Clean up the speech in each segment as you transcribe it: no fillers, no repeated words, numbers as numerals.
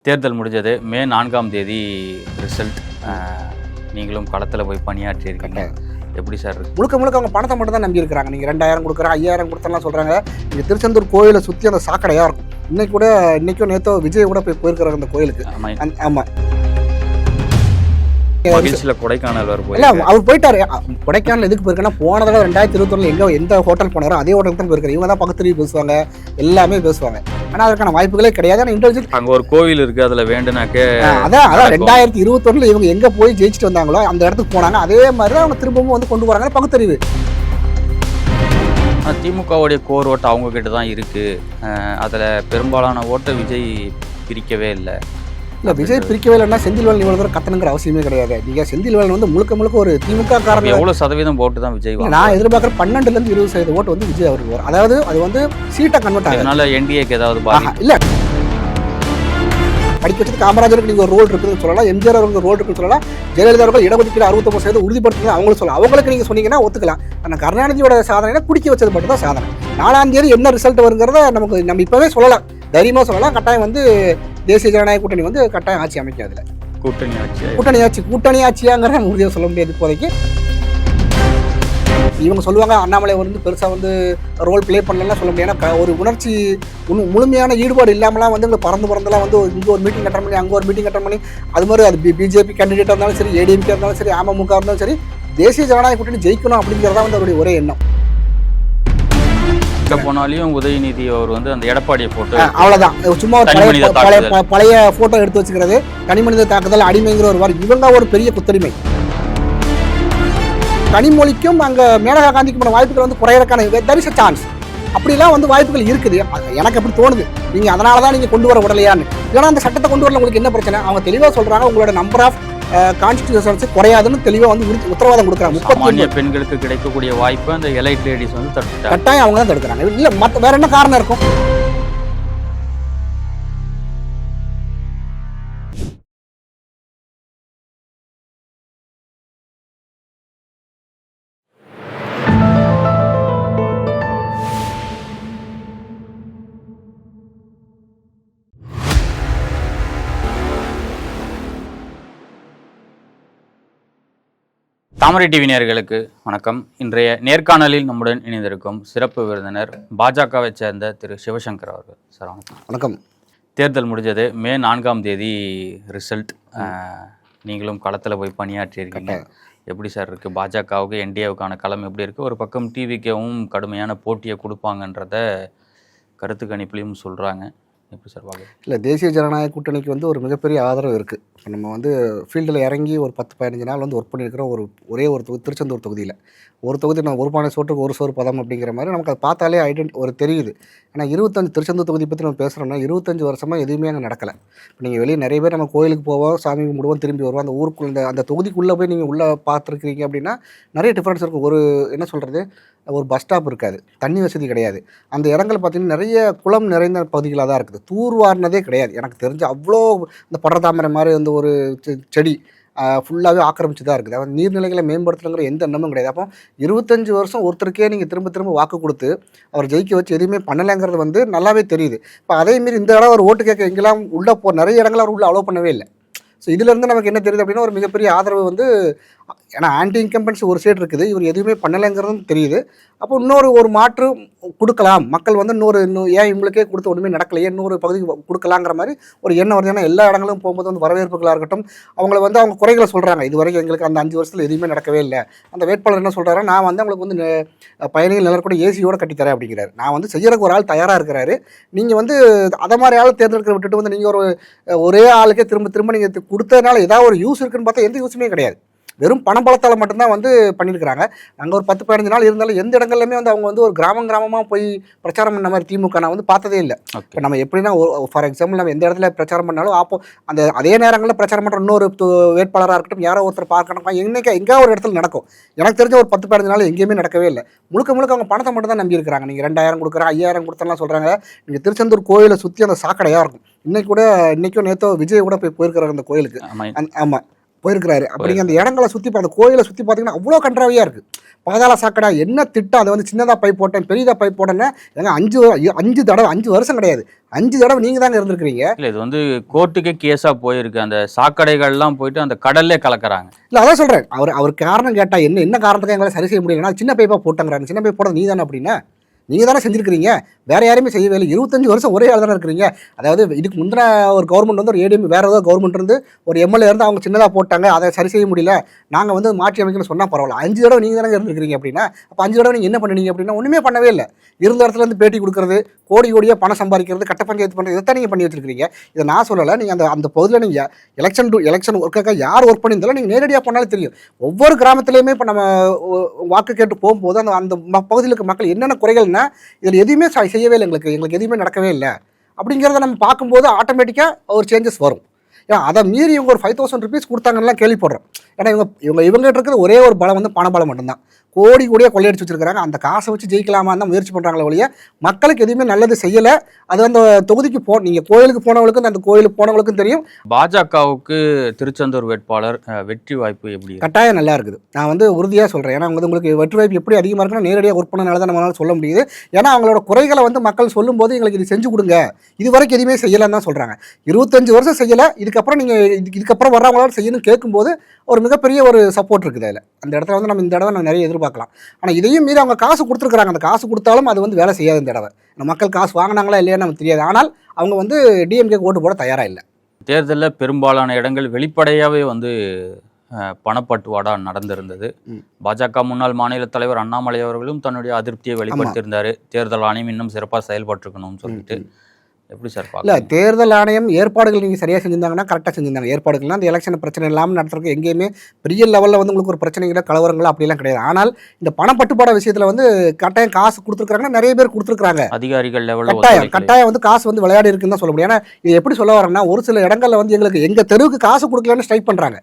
தேர்தல் முடிஞ்சது. மே 4ஆம் தேதி ரிசல்ட். நீங்களும் களத்தில் போய் பணியாற்றியிருக்கீங்க. எப்படி சார் இருக்கு? முழுக்க அவங்க பணத்தை மட்டும் தான் நம்பி இருக்கிறாங்க. நீங்கள் 2000 கொடுக்குறேன் 5000 கொடுத்தலாம் சொல்கிறாங்க. நீங்கள் திருச்செந்தூர் கோயிலை சுற்றி அந்த சாக்கடையாக இருக்கும். இன்னைக்கும் நேற்றோ விஜய் கூட போயிருக்கிறாங்க அந்த கோயிலுக்கு. ஆமாம், மகிழ்ச்சியில் கொடைக்கானல் வர போய் அவர் போயிட்டாரு. கொடைக்கானல் எதுக்கு போயிருக்கேன்னா, போன தடவை 2021 எந்த ஹோட்டல் போனாரோ அதே ஹோட்டலுக்கு தான் போயிருக்காரு. இவங்க தான் பக்கத்துல பேசுவாங்க, எல்லாமே பேசுவாங்க. ஆனால் அதற்கான வாய்ப்புகளே கிடையாது. ஆனால் இன்டர்வியூ அங்கே ஒரு கோவில் இருக்குது, அதில் வேண்டுனாக்க அதான் 2021 இவங்க எங்கே போய் ஜெயிச்சுட்டு வந்தாங்களோ அந்த இடத்துக்கு போனாங்க. அதே மாதிரி தான் அவங்க திரும்பவும் வந்து கொண்டு வராங்க பகுத்தறிவு. திமுகவுடைய கோர் ஓட்டு அவங்க கிட்ட தான் இருக்குது. அதில் பெரும்பாலான ஓட்டை விஜய் பிரிக்கவே இல்லை. விஜய் பிரிக்கவே இல்லைன்னா செந்தில்வேலன் இவ்வளோ தூரம் கத்தணுங்கிற அவசியமே கிடையாது. நீங்கள் செந்தில்வேலன் வந்து முழுக்க ஒரு திமுக காரங்க. எவ்வளோ சதவீதம் ஓட்டு தான் விஜய்? நான் எதிர்பார்க்குற 12% 20% ஓட்டு வந்து விஜய் அவருக்கு வரும். அதாவது அது வந்து சீட்டை கன்வெர்ட் ஆகும். அதனால என்டிஏக்கு ஏதாவது இல்லை, படிக்க வச்சது காமராஜருக்கு நீங்கள் ஒரு ரோல் இருக்குதுன்னு சொல்லலாம், எம்ஜிஆர் அவருக்கு ரோல் இருக்குன்னு சொல்லலாம், ஜெயலலிதா அவர்கள் இடஒதுக்கீடு 69% உறுதிப்படுத்துறது அவங்களும் சொல்லலாம். அவங்களுக்கு நீங்கள் சொன்னீங்கன்னா ஒத்துக்கலாம். ஆனால் கருணாநிதியோட சாதனை குடிக்க வச்சது மட்டும் தான் சாதனை. 4ஆம் தேதி என்ன ரிசல்ட் வருங்கிறத நம்ம இப்போவே சொல்லலாம், தைரியமாக சொல்லலாம். கட்டாயம் வந்து தேசிய ஜனநாயக கூட்டணி வந்து கட்டாயம் ஆட்சி அமைக்கும். அதில் கூட்டணி ஆட்சியாங்கிற உறுதியாக சொல்ல முடியாது இப்போதைக்கு. இவங்க சொல்லுவாங்க அண்ணாமலை வந்து பெருசாக வந்து ரோல் ப்ளே பண்ணலாம் சொல்ல முடியாது. ஏன்னா ஒரு உணர்ச்சி முழுமையான ஈடுபாடு இல்லாமலாம் வந்து இங்கே பறந்துலாம் வந்து இங்கே ஒரு மீட்டிங் அட்டன் பண்ணி அங்கே ஒரு மீட்டிங் அட்டன் பண்ணி, அது மாதிரி அது பிஜேபி கேண்டிடேட்டாக இருந்தாலும் சரி, ஏடிஎம்கே இருந்தாலும் சரி, அமமுக இருந்தாலும் சரி, தேசிய ஜனநாயக கூட்டணி ஜெயிக்கணும் அப்படிங்கிறதா வந்து அவருடைய ஒரே எண்ணம். போனாலையும் உதயநிதி அவர் வந்து அந்த எடப்பாடியை போட்டு அவ்வளவுதான், சும்மா பழைய போட்டோ எடுத்து வச்சுக்கிறது, தனிமனித தாக்குதல், அடிமைங்கிற ஒரு வாரம். இவங்க ஒரு பெரிய குத்தடிமை. கனிமொழிக்கும் அங்கே மேனகா காந்திக்கு வாய்ப்புகள் வந்து குறையறதுக்கான there is a chance. அப்படிலாம் வந்து வாய்ப்புகள் இருக்குது. எனக்கு அப்படி தோணுது. நீங்கள் அதனால தான் நீங்கள் கொண்டு வர விடலையான்னு. ஏன்னா அந்த சட்டத்தை கொண்டு வரல உங்களுக்கு என்ன பிரச்சனை? அவங்க தெளிவாக சொல்கிறாங்க, உங்களோட நம்பர் ஆஃப் கான்ஸ்டிடியூஷன்ஸ் குறையாதுன்னு தெளிவாக வந்து உத்தரவாதம் கொடுக்குறாங்க. சாமானிய பெண்களுக்கு கிடைக்கக்கூடிய வாய்ப்பு அந்த எலைட் லேடிஸ் வந்து கட்டாயம் அவங்க தான் தடுக்கிறாங்க. இல்லை மற்ற வேற என்ன காரணம் இருக்கும்? தாமரை டிவி நேயர்களுக்கு வணக்கம். இன்றைய நேர்காணலில் நம்முடன் இணைந்திருக்கும் சிறப்பு விருந்தினர் பாஜகவை சேர்ந்த திரு சிவசங்கர் அவர்கள். சார் வணக்கம். தேர்தல் முடிஞ்சது. மே 4ஆம் தேதி ரிசல்ட். நீங்களும் களத்தில் போய் பணியாற்றியிருக்கீங்க. எப்படி சார் இருக்குது? பாஜகவுக்கு என்டிஏவுக்கான களம் எப்படி இருக்குது? ஒரு பக்கம் டிவிக்கேவும் கடுமையான போட்டியை கொடுப்பாங்கன்றத கருத்து கணிப்புலையும் சொல்கிறாங்க. எப்படி சார் பார்க்க? இல்லை, தேசிய ஜனநாயக கூட்டணிக்கு வந்து ஒரு மிகப்பெரிய ஆதரவு இருக்குது. இப்போ நம்ம வந்து ஃபீல்டில் இறங்கி ஒரு 10-15 நாள் வந்து ஒர்க் பண்ணியிருக்கிறோம். ஒரே ஒரு திருச்செந்தூர் தொகுதியில் ஒரு தொகுதி நான் ஒரு பானை சோற்றுக்கு ஒரு சோறு பதம் அப்படிங்கிற மாதிரி நமக்கு அதை பார்த்தாலே ஒரு தெரியுது. ஏன்னா 25 திருச்செந்தூர் தொகுதி பற்றி நம்ம பேசுகிறோம்னா 25 வருஷமாக எதுவுமே அங்கே நடக்கலை. இப்போ நீங்கள் வெளியே நிறைய பேர் நம்ம கோயிலுக்கு போவோம், சாமி கும்பிடுவோம், திரும்பி வருவோம். அந்த ஊருக்குள்ள அந்த தொகுதிக்குள்ளே போய் நீங்கள் உள்ளே பார்த்துருக்கீங்க அப்படின்னா நிறைய டிஃப்ரென்ஸ் இருக்கும். ஒரு என்ன சொல்கிறது, ஒரு பஸ் ஸ்டாப் இருக்காது, தண்ணி வசதி கிடையாது. அந்த இடங்கள் பார்த்திங்கன்னா நிறைய குளம் நிறைந்த பகுதிகளாக தான் இருக்குது. தூர்வாரினதே கிடையாது. எனக்கு தெரிஞ்ச அவ்வளோ இந்த படர்தாமரை மாதிரி வந்து ஒரு செடி ஃபுல்லாகவே ஆக்கிரமிச்சு தான் இருக்குது. அவன் நீர்நிலைகளை மேம்படுத்தணுங்கிற எந்த எண்ணமும் கிடையாது. அப்போ 25 வருஷம் ஒருத்தருக்கே நீங்கள் திரும்ப வாக்கு கொடுத்து அவர் ஜெயிக்க வச்சு எதுவுமே பண்ணலைங்கிறது வந்து நல்லாவே தெரியுது. இப்போ அதேமாரி இந்த இடம் ஒரு ஓட்டு கேட்க எங்கெல்லாம் உள்ளே நிறைய இடங்கள் அவர் உள்ளே அலோவ் பண்ணவே இல்லை. ஸோ இதிலேருந்து நமக்கு என்ன தெரியுது அப்படின்னா ஒரு மிகப்பெரிய ஆதரவு வந்து, ஏன்னா ஆன்டி இன்கம்பன்சி ஒரு சைடு இருக்குது, இவர் எதுவுமே பண்ணலைங்கிறதும் தெரியுது. அப்போ ஒரு மாற்று கொடுக்கலாம், மக்கள் வந்து ஏன் இவங்களுக்கே கொடுத்து ஒன்றுமே நடக்கலையே, இன்னொரு பகுதிக்கு கொடுக்கலாங்கிற மாதிரி ஒரு எண்ணம் வருது. ஏன்னா எல்லா இடங்களும் போகும்போது வந்து வரவேற்புகளாக இருக்கட்டும், அவங்கள வந்து அவங்க குறைகளை சொல்கிறாங்க. இது வரைக்கும் எங்களுக்கு அந்த 5 வருஷத்தில் எதுவுமே நடக்கவே இல்லை. அந்த வேட்பாளர் என்ன சொல்கிறாரு, நான் வந்து அவங்களுக்கு வந்து பயணிகள் நிலர் கூட ஏசியோடு கட்டித்தரேன் அப்படிங்கிறாரு. நான் வந்து செய்யறதுக்கு ஒரு ஆள் தயாராக இருக்கிறாரு. நீங்கள் வந்து அதை மாதிரி ஆள் தேர்ந்தெடுக்கிற விட்டுட்டு வந்து நீங்கள் ஒரே ஆளுக்கே திரும்ப நீங்கள் கொடுத்ததுனால ஏதாவது ஒரு யூஸ் இருக்குன்னு பார்த்தா எந்த யூஸுமே கிடையாது. வெறும் பணம் பலத்தால் மட்டும்தான் வந்து பண்ணியிருக்கிறாங்க. அங்கே ஒரு 10-15 நாள் இருந்தாலும் எந்த இடங்கள்லையுமே வந்து அவங்க வந்து ஒரு கிராமமாக போய் பிரச்சாரம் பண்ண மாதிரி திமுக நான் வந்து பார்த்ததே இல்லை. இப்போ நம்ம எப்படின்னா ஃபார் எக்ஸாம்பிள் நம்ம எந்த இடத்துல பிரச்சாரம் பண்ணாலும் அதே நேரங்களில் பிரச்சாரம் பண்ணுற இன்னொரு வேட்பாளராக இருக்கட்டும், யாரோ ஒருத்தர் பார்க்கணும், எங்கேயா ஒரு இடத்துல நடக்கும். எனக்கு தெரிஞ்ச ஒரு 10-15 நாள் எங்கேயுமே நடக்கவே இல்லை. முழுக்க அவங்க பணத்தை மட்டும் தான் நம்பி இருக்கிறாங்க. நீங்கள் 2000 கொடுக்குறேன் 5000 கொடுத்தலாம் சொல்கிறாங்க. நீங்கள் திருச்செந்தூர் கோயிலை சுற்றி அந்த சாக்கடையாக இருக்கும். இன்னைக்கும் நேற்றோ விஜய் கூட போயிருக்கிறாங்க அந்த கோயிலுக்கு. ஆமாம், போயிருக்கிறாரு. அப்போ நீங்கள் அந்த இடங்களை சுற்றி அந்த கோயிலை சுற்றி பார்த்தீங்கன்னா அவ்வளோ கன்றாவியாக இருக்குது. பாதாள சாக்கடை என்ன திட்டம், அதை வந்து சின்னதாக பைப் போட்டேன் பெரியதாக பைப் போட்டேன்னா ஏங்க 5 தடவை 5 வருஷம் கிடையாது, 5 தடவை நீங்கள் தாங்க இருந்திருக்கிறீங்க. இல்லை இது வந்து கோர்ட்டுக்கே கேஸாக போயிருக்கு. அந்த சாக்கடைகள்லாம் போயிட்டு அந்த கடல்லே கலக்கிறாங்க. இல்லை அதான் சொல்கிறேன், அவர் காரணம் கேட்டால் என்ன காரணத்துக்கு எங்களால் சரி செய்ய முடியலன்னா சின்ன பைப்பாக போட்டாங்கிறாங்க. சின்ன பைப் போட நீ தானே அப்படின்னா நீங்கள் தானே செஞ்சுருக்கிறீங்க, வேறு யாரையுமே செய்யவே இல்லை. 25 வருஷம் ஒரே ஆள் தானே இருக்கிறீங்க. அதாவது இதுக்கு முந்தின ஒரு கவர்மெண்ட் வந்து ஒரு ஏடிஎம் வேறு ஏதோ கவர்மெண்ட் இருந்து ஒரு எம்எல்ஏ இருந்து அவங்க சின்னதாக போட்டாங்க, அதை சரி செய்ய முடியல, நாங்கள் வந்து மாற்றி அமைக்கணும்னு சொன்னால் பரவாயில்ல. 5 தடவை நீங்கள் தானே இருந்திருக்கிறீங்க அப்படின்னா அப்போ 5 தடவை நீங்கள் என்ன பண்ணுவீங்க அப்படின்னா ஒன்றுமே பண்ணவே இல்லை. இருந்த இடத்துல இருந்து பேட்டி கொடுக்குறது, கோடியாக பணம் சம்பாதிக்கிறது, கட்ட பஞ்சாயத்து பண்ணுறது, இதை தான் நீங்கள் பண்ணி வச்சிருக்கீங்க. இதை நான் சொல்லலை. நீங்கள் அந்த பகுதியில் நீங்கள் எலெக்ஷன் ஒர்க்காக யார் ஒர்க் பண்ணியிருந்தாலும் நீங்கள் நேரடியாக பண்ணாலும் தெரியும். ஒவ்வொரு கிராமத்துலேயுமே இப்போ நம்ம வாக்கு கேட்டு போகும்போது அந்த பகுதியில் இருக்க மக்கள் என்னென்ன குறைகள்னா இதில் எதுவுமே செய்யவே இல்லை, எங்களுக்கு எதுவுமே நடக்கவே இல்லை அப்படிங்கிறத நம்ம பார்க்கும்போது ஆட்டோமேட்டிக்காக ஒரு சேஞ்சஸ் வரும். ஏன்னா அதை மீறி இவங்க ஒரு 5000 ருபீஸ் கொடுத்தாங்கலாம் கேள்விப்படுறோம். ஏன்னா இவங்ககிட்ட இருக்கிற ஒரே ஒரு பலம் வந்து பணபலம் மட்டும்தான். கோடியாக கொள்ளையடிச்சு வச்சிருக்காங்க. அந்த காசை வச்சு ஜெயிக்கலாமா தான் முயற்சி பண்ணுறாங்களே ஒழிய மக்களுக்கு எதுவுமே நல்லது செய்யலை. அது அந்த தொகுதிக்கு நீங்கள் கோயிலுக்கு போனவங்களுக்கும் அந்த கோயிலுக்கு போனவங்களுக்கும் தெரியும். பாஜகவுக்கு திருச்செந்தூர் வேட்பாளர் வெற்றி வாய்ப்பு எப்படி? கட்டாயம் நல்லா இருக்குது. நான் வந்து உறுதியாக சொல்கிறேன். ஏன்னா உங்களுக்கு வெற்றி வாய்ப்பு எப்படி அதிகமாக இருக்குன்னா நேரடியாக ஒர்க் பண்ணனால தான் நம்மளால சொல்ல முடியுது. ஏன்னா அவங்களோட குறைகளை வந்து மக்கள் சொல்லும்போது எங்களுக்கு இது செஞ்சு கொடுங்க, இது வரைக்கும் எதுவுமே செய்யலைன்னு தான் சொல்கிறாங்க. 25 வருஷம் செய்யலை, இதுக்கப்புறம் நீங்கள் இதுக்கப்புறம் வர்றவங்களால செய்யணும்னு கேட்கும்போது ஒரு மிகப்பெரிய ஒரு சப்போர்ட் இருக்குது அதில். அந்த இடத்துல வந்து நம்ம இந்த தடவை நம்ம நிறைய எதிர்பார்க்கலாம். ஆனால் இதையும் மீறி அவங்க காசு கொடுத்துருக்குறாங்க. அந்த காசு கொடுத்தாலும் அது வந்து வேலை செய்யாது. இந்த தடவை மக்கள் காசு வாங்கினாங்களா இல்லையான்னு நமக்கு தெரியாது. ஆனால் அவங்க வந்து டிஎம்கே ஓட்டு போட தயாராக இல்லை. தேர்தலில் பெரும்பாலான இடங்கள் வெளிப்படையாகவே வந்து பணப்பட்டுவாடா நடந்திருந்தது. பாஜக முன்னாள் மாநில தலைவர் அண்ணாமலை அவர்களும் தன்னுடைய அதிருப்தியை வெளிப்படுத்தியிருந்தார். தேர்தல் ஆணையம் இன்னும் சிறப்பாக செயல்பட்டுருக்கணும்னு சொல்லிட்டு. எப்படி சார் இல்லை, தேர்தல் ஆணையம் ஏற்பாடுகள் நீங்கள் சரியாக செஞ்சிருந்தாங்கன்னா கரெக்டாக செஞ்சிருந்தாங்க. ஏற்பாடுகள்லாம் அந்த எலெக்ஷன் பிரச்சனை இல்லாமல் நடத்துறதுக்கு எங்கேயுமே பெரிய லெவலில் வந்து உங்களுக்கு ஒரு பிரச்சனைகளோ கலவரங்களோ அப்படிலாம் கிடையாது. ஆனால் இந்த பணப்பட்டுப்பாட விஷயத்தில் வந்து கட்டாயம் காசு கொடுத்துருக்காங்கன்னா நிறைய பேர் கொடுத்துருக்காங்க. அதிகாரிகள் லெவலில் கட்டாயம் வந்து காசு வந்து விளையாடி இருக்குன்னு தான் சொல்ல முடியும். ஏன்னா இது எப்படி சொல்ல வரேன்னா ஒரு சில இடங்களில் வந்து எங்களுக்கு எங்கள் தெருவுக்கு காசு கொடுக்கலன்னு ஸ்ட்ரைக் பண்ணுறாங்க.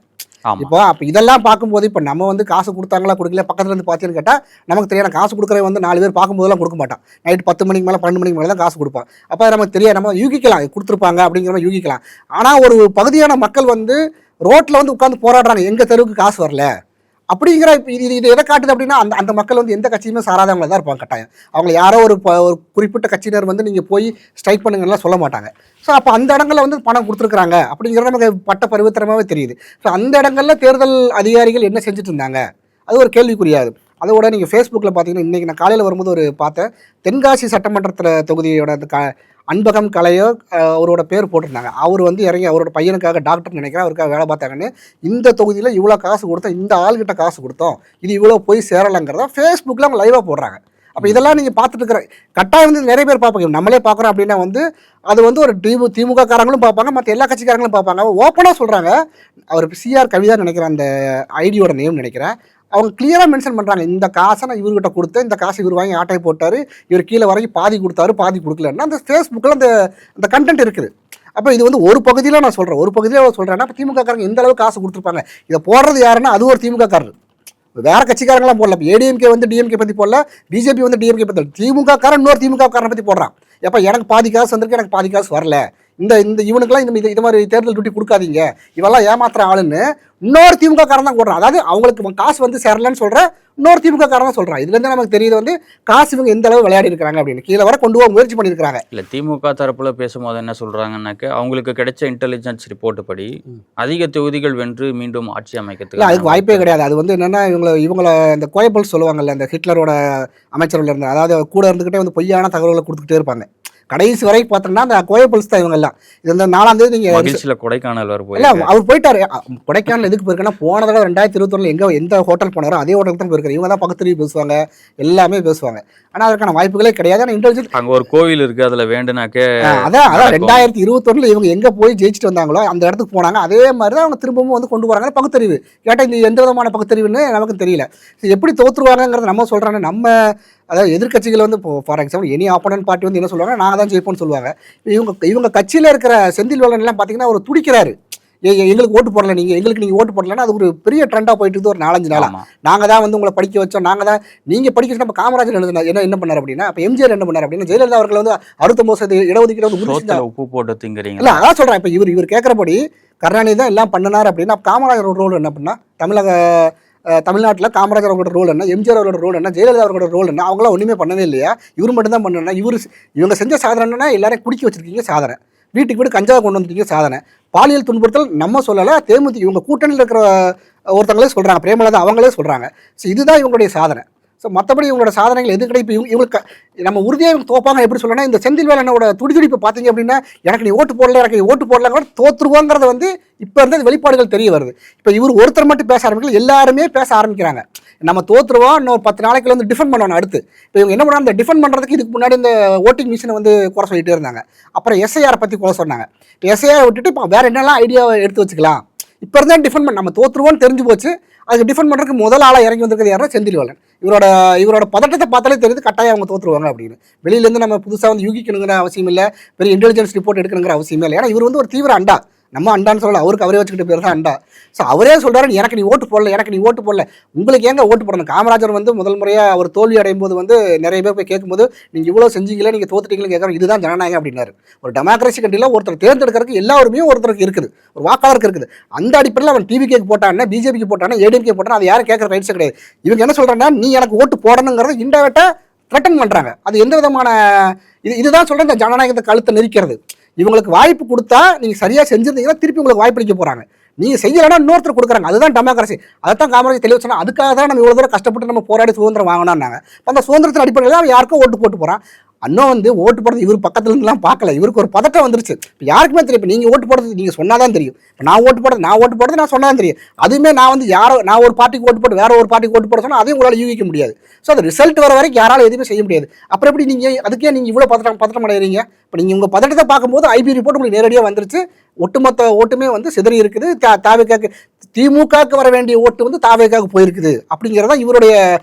இப்போ அப்போ இதெல்லாம் பார்க்கும்போது இப்போ நம்ம வந்து காசு கொடுத்தாங்களா கொடுக்கல பக்கத்துல இருந்து பார்த்தீங்கன்னு கேட்டால் நமக்கு தெரியாது. காசு கொடுக்குற வந்து 4 பேர் பார்க்கும்போதெல்லாம் கொடுக்க மாட்டான். நைட் 10 மணிக்கு மேலே 12 மணிக்கு மேலே தான் காசு கொடுப்பான். அப்போ நமக்கு தெரியாது, நம்ம யூகிக்கலாம் கொடுத்துருப்பாங்க அப்படிங்கிற மாதிரி யூகிக்கலாம். ஆனால் ஒரு பகுதியான மக்கள் வந்து ரோட்டில் வந்து உட்காந்து போராடுறாங்க, எங்கள் தெருவுக்கு காசு வரல அப்படிங்கிற. இது எதை காட்டுது அப்படின்னா அந்த மக்கள் வந்து எந்த கட்சியுமே சாராதவங்கள தான் இருப்பாங்க. கட்டாயம் அவங்களை யாரோ ஒரு குறிப்பிட்ட கட்சியினர் வந்து நீங்கள் போய் ஸ்ட்ரைக் பண்ணுங்கலாம் சொல்ல மாட்டாங்க. ஸோ அப்போ அந்த இடங்களில் வந்து பணம் கொடுத்துருக்குறாங்க அப்படிங்கிறது நமக்கு பட்ட பரிவர்த்தனமாகவே தெரியுது. ஸோ அந்த இடங்களில் தேர்தல் அதிகாரிகள் என்ன செஞ்சுட்டு இருந்தாங்க அது ஒரு கேள்விக்குரியாது. அதோட நீங்கள் ஃபேஸ்புக்கில் பார்த்தீங்கன்னா இன்றைக்கி நான் காலையில் வரும்போது ஒரு பார்த்தேன், தென்காசி சட்டமன்ற தொகுதியோட அந்த அன்பகம் கலையோ அவரோட பேர் போட்டிருந்தாங்க. அவர் வந்து இறங்கி அவரோட பையனுக்காக டாக்டர் நினைக்கிறேன் அவருக்காக வேலை பார்த்தாங்கன்னு இந்த தொகுதியில் இவ்வளோ காசு கொடுத்தோம், இந்த ஆள்கிட்ட காசு கொடுத்தோம், இது இவ்வளோ போய் சேரலைங்கிறத ஃபேஸ்புக்கில் அவங்க லைவாக போடுறாங்க. அப்போ இதெல்லாம் நீங்கள் பார்த்துட்டு இருக்கிற கட்டாயம் வந்து நிறைய பேர் பார்ப்பாங்க. நம்மளே பார்க்குறோம் அப்படின்னா வந்து அது வந்து ஒரு திமுக காரங்களும் பார்ப்பாங்க, மற்ற எல்லா கட்சிக்காரங்களும் பார்ப்பாங்க. ஓப்பனாக சொல்கிறாங்க. அவர் சிஆர் கவிதா நினைக்கிறேன் அந்த ஐடியோட நேம் நினைக்கிறேன். அவங்க கிளியராக மென்ஷன் பண்ணுறாங்க, இந்த காசை நான் இவர்கிட்ட கொடுத்தேன், இந்த காசை இவர் வாங்கி ஆட்டை போட்டார், இவர் கீழே வரைக்கும் பாதி கொடுத்தாரு பாதி கொடுக்கலன்னா அந்த ஃபேஸ்புக்கில் அந்த கண்டென்ட் இருக்குது. அப்போ இது வந்து ஒரு பகுதியில் நான் சொல்கிறேன், ஒரு பகுதியில் சொல்கிறேன்னா இப்போ திமுக காரங்க எந்த அளவுக்கு காசு கொடுத்துருப்பாங்க. இதை போடுறது யாருன்னா அது ஒரு திமுக காரர், வேற கட்சிக்காரங்களாம் போடல. இப்போ ஏடிஎம்கே வந்து டிஎம்கே பற்றி போடல, பிஜேபி வந்து டிஎம்கே பற்றி, திமுக காரன் இன்னொரு திமுக காரனை பற்றி போடுறான். எப்போ எனக்கு பாதி காசு வந்திருக்கு, எனக்கு பாதி காசு வரல, இந்த இவனுக்கெல்லாம் இது மாதிரி தேர்தல் டியூட்டி கொடுக்காதீங்க, இவெல்லாம் ஏமாத்துற ஆளுன்னு இன்னொரு திமுக காரன் தான் போடுறான். அதாவது அவங்களுக்கு காசு வந்து சேரலன்னு சொல்கிற இன்னொரு திமுக காரன் தான் சொல்கிறான். இதுலேருந்து நமக்கு தெரியுது வந்து காசு இவங்க எந்த அளவு விளையாடி இருக்கிறாங்க அப்படின்னு, கீழே வர கொண்டு போக முயற்சி பண்ணியிருக்காங்க. இல்லை திமுக தரப்பில் பேசும்போது என்ன சொல்கிறாங்கன்னாக்க அவங்களுக்கு கிடைச்ச இன்டெலிஜென்ஸ் ரிப்போர்ட் படி அதிக தொகுதிகள் வென்று மீண்டும் ஆட்சி அமைக்கிறதுக்கு அதுக்கு வாய்ப்பே கிடையாது. அது வந்து என்னென்னா இவங்களை இந்த கோயபல்ஸ் சொல்லுவாங்கல்ல, இந்த ஹிட்லரோட அமைச்சர்கள் இருந்தால், அதாவது கூட இருந்துக்கிட்டே வந்து பொய்யான தகவல்களை கொடுத்துக்கிட்டே இருப்பாங்க. கடைசி வரை பார்த்தோம்னா அந்த கோயபல்ஸ் தான் இவங்க எல்லாம். இது இந்த 4ஆம் தேதி நீங்கள் கொடைக்கானல் வர இல்லை அவர் போயிட்டாரு. கொடைக்கானல் எதுக்கு போயிருக்கேன்னா போன தடவை 2021 எந்த ஹோட்டல் போனாரோ அதே ஹோட்டலுக்கு தான் போயிருக்காரு. இவங்க தான் பக்கத்துலேயும் பேசுவாங்க, எல்லாமே பேசுவாங்க. ஆனால் அதற்கான வாய்ப்புகளே கிடையாது. ஆனால் இன்டெலிஜென்ட் அங்கே ஒரு கோவில் இருக்குது, அதில் வேண்டுனாக்க அதான் 2021 இவங்க எங்கே போய் ஜெயிச்சுட்டு வந்தாங்களோ அந்த இடத்துக்கு போனாங்க. அதே மாதிரி தான் அவங்க திரும்பவும் வந்து கொண்டு வராங்க பகுத்தறிவு. கேட்டால் இந்த எந்த விதமான பகுத்தறிவுன்னு நமக்கு தெரியல. எப்படி தோற்றுருவாங்கிறத நம்ம சொல்கிறாங்க. நம்ம அதாவது எதிர்கட்சிகள் வந்து இப்போ for example any opponent party வந்து என்ன சொல்லுவாங்க, நான் தான் ஜெயிப்போன்னு சொல்லுவாங்க. இவங்க கட்சியில் இருக்கிற செந்தில் வேலன் எல்லாம் பார்த்தீங்கன்னா அவர் துடிக்கிறாரு, எங்களுக்கு ஓட்டு போடல, நீங்கள் ஓட்டு போடலன்னா அது ஒரு பெரிய ட்ரெண்டாக போயிட்டு இருக்குது ஒரு 4-5 நாளாக. ஆமா. நாங்கள் தான் வந்து உங்களை படிக்க வச்சோம், நாங்கள் தான் நீங்கள் படிக்க வச்சு. நம்ம காமராஜர் என்ன பண்ணார் அப்படின்னா, இப்போ எம்ஜிஆர் என்ன பண்ணார் அப்படின்னா, ஜெயலலிதா அவர்கள் வந்து 69% இடஒதுக்கீடு வந்து உறுதி சோத்துல செஞ்சாங்க. உப்பு போட்டு திங்கிறீங்க. இல்லை, அதான் சொல்கிறேன். இப்போ இவர் கேட்குறபடி கருணாநிதி தான் எல்லாம் பண்ணினார் அப்படின்னா, காமராஜர் ரோல் என்ன பண்ணா, தமிழ்நாட்டில் காமராஜர் அவர்களோட ரோல் என்ன, எம்ஜிஆர் அவர்களோட ரோல் என்ன, ஜெயலலிதா அவர்களோட ரோல் என்ன? அவங்களாம் ஒன்றுமே பண்ணவே இல்லையா? இவர் மட்டும் தான் பண்ணனா? இவங்க செஞ்ச சாதனைன்னா எல்லாரையும் குடிக்க வச்சிருக்கீங்க சாதனை, வீட்டுக்கு வீடு கஞ்சா கொண்டு வந்துருக்கீங்க சாதனை, பாலியல் துன்புறுத்தல் நம்ம சொல்லலை, தேமுதிக இவங்க கூட்டணியில் இருக்கிற ஒருத்தங்களே சொல்கிறாங்க, பிரேமலதா அவங்களே சொல்கிறாங்க. ஸோ இதுதான் இவங்களுடைய சாதனை. ஸோ மற்றபடி இவங்களோட சாதனைகள் எது கிடையாது. இப்போ இவங்களுக்கு நம்ம உறுதியாக இவங்க தோப்பாங்க. எப்படி சொல்லணும்னா, இந்த செந்தில்வேலனோட துடிதுடிப்பு பார்த்தீங்க அப்படின்னா, எனக்கு நீ ஓட்டு போடல, எனக்கு நீ ஓட்டு போடலங்கிற தோற்றுருவோங்கிறத வந்து இப்போ இருந்த வெளிப்பாடுகள் தெரிய வருது. இப்போ இவர் ஒருத்தர் மட்டும் பேச ஆரம்பிக்கல, எல்லாருமே பேச ஆரம்பிக்கிறாங்க. நம்ம தோற்றுருவோம், இன்னும் 10 நாளைக்கு வந்து டிஃபெண்ட் பண்ணணும். அடுத்து இப்போ இவங்க என்ன பண்ணாங்க, இந்த டிஃபெண்ட் பண்ணுறதுக்கு இதுக்கு முன்னாடி இந்த ஓட்டிங் மிஷினை வந்து குறை சொல்லிட்டே இருந்தாங்க. அப்புறம் எஸ்ஐஆரை பற்றி குறை சொன்னாங்க. இப்போ எஸ்ஐஆரை விட்டுட்டு இப்போ வேறு என்னெல்லாம் ஐடியாவை எடுத்து வச்சுக்கலாம். இப்போ இருந்தால் டிஃபெண்ட் பண்ண நம்ம தோற்றுருவோன்னு தெரிஞ்சு போச்சு. அதுக்கு டிஃபெண்ட் பண்ணுறதுக்கு முதல் ஆளாக இறங்கி வந்திருக்கிறது யாருன்னா செந்தில்வேலன். இவரோட பதட்டத்தை பார்த்தாலே தெரியுது கட்டாயம் அவங்க தோற்றுருவாங்க அப்படின்னு. வெளியிலேருந்து நம்ம புதுசாக வந்து யூகிக்கணுங்கிற அவசியம் இல்லை, பெரிய இன்டெலிஜென்ஸ் ரிப்போர்ட் எடுக்கணுங்கிற அவசியமே இல்லை. ஏன்னா இவர் வந்து ஒரு தீவிர அண்டா. நம்ம அண்டான்னு சொல்லலாம், அவருக்கு அவரே வச்சுக்கிட்டு பேர் தான் அண்டா. ஸோ அவரே சொல்கிறாரு, எனக்கு நீ ஓட்டு போடல, எனக்கு நீ ஓட்டு போடல. உங்களுக்கு ஏங்க ஓட்டு போடணும்? காமராஜர் வந்து முதல் முறையாக அவர் தோல்வி அடையும் போது வந்து நிறைய பேர் போய் கேட்கும்போது, நீங்கள் இவ்வளோ செஞ்சீங்களே, நீங்கள் தோத்துட்டீங்களே கேட்குறோம், இதுதான் ஜனநாயகம் அப்படின்னாரு. ஒரு டெமோக்ரஸி கண்ட்ரியில் ஒருத்தர் தேர்ந்தெடுக்கிறதுக்கு எல்லா உரிமையும் ஒருத்தருக்கு இருக்குது, ஒரு வாக்காளருக்கு இருக்குது. அந்த அடிப்படையில் அவன் டிவிகேக்கு போட்டான்னா, பிஜேபிக்கு போட்டானா, ஏடிஎம்கே போட்டானா, அது யாரும் கேட்குற ரைட்ஸே கிடையாது. இவங்க என்ன சொல்கிறாங்கன்னா, நீ எனக்கு ஓட்டு போடணுங்கிறத இன்டெரக்டாக த்ரெட்டன் பண்ணுறாங்க. அது எந்த விதமான இதுதான் சொல்கிறேன், இந்த ஜனநாயகத்தை கழுத்தை நெரிக்கிறது. இவங்களுக்கு வாய்ப்பு கொடுத்தா நீங்கள் சரியாக செஞ்சுருந்தீங்கன்னா திருப்பி உங்களுக்கு வாய்ப்பு அளிக்க போகிறாங்க. நீங்கள் செய்யலைன்னா இன்னொருத்தர் கொடுக்குறாங்க. அதுதான் டெமோக்ரஸி. அதைத்தான் காமராஜர் தெளிவு சொன்னால். அதுக்காக தான் நம்ம இவ்வளோ தூரம் கஷ்டப்பட்டு நம்ம போராடி சுதந்திரம் வாங்கினாங்க. இப்போ அந்த சுதந்திரத்தின் அடிப்படையில் அவன் யாருக்கும் ஓட்டு போட்டு போகிறான். அண்ணன் வந்து ஓட்டு போடுறது இவர் பக்கத்துல இருந்துலாம் பார்க்கல, இவருக்கு ஒரு பதட்டம் வந்துருச்சு. இப்போ யாருக்குமே தெரியும், இப்போ நீங்கள் ஓட்டு போடுறது நீங்கள் சொன்னாதான் தெரியும். இப்போ நான் ஓட்டு போடுறது நான் சொன்னாதான் தெரியும். அதுவுமே நான் வந்து நான் ஒரு பார்ட்டிக்கு ஓட்டு போட்டு வேற ஒரு பார்ட்டிக்கு ஓட்டு போட சொன்னால் அதையும் உங்களால் யூகிக்க முடியாது. ஸோ அது ரிசல்ட் வர வரைக்கும் யாராலும் எதுவுமே செய்ய முடியாது. அப்புறம் எப்படி அதுக்கே நீங்கள் இவ்வளோ பதட்டம் அடைகிறீங்க? இப்போ நீங்கள் உங்கள் பதட்டத்தை பார்க்கும்போது ஐபி ரிப்போர்ட் உங்களுக்கு நேரடியாக வந்துருச்சு. ஒட்டுமொத்த ஓட்டுமே வந்து சிதறி இருக்குது. தாவேக்காக்கு, திமுகவுக்கு வர வேண்டிய ஓட்டு வந்து தாவேக்காவுக்கு போயிருக்குது அப்படிங்கிறத இவருடைய